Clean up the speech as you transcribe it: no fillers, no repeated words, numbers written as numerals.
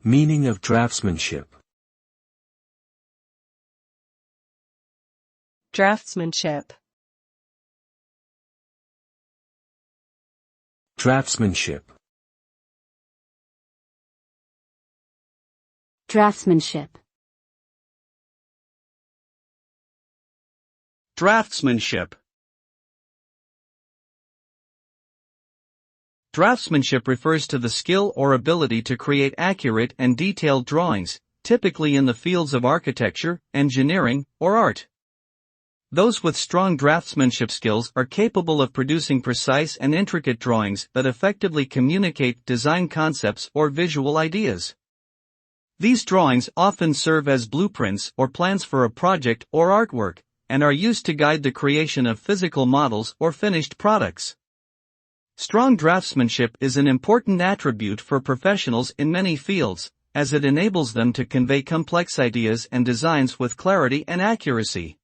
Meaning of draftsmanship. Draftsmanship. Draftsmanship. Draftsmanship. Draftsmanship. Draftsmanship refers to the skill or ability to create accurate and detailed drawings, typically in the fields of architecture, engineering, or art. Those with strong draftsmanship skills are capable of producing precise and intricate drawings that effectively communicate design concepts or visual ideas. These drawings often serve as blueprints or plans for a project or artwork, and are used to guide the creation of physical models or finished products. Strong draftsmanship is an important attribute for professionals in many fields, as it enables them to convey complex ideas and designs with clarity and accuracy.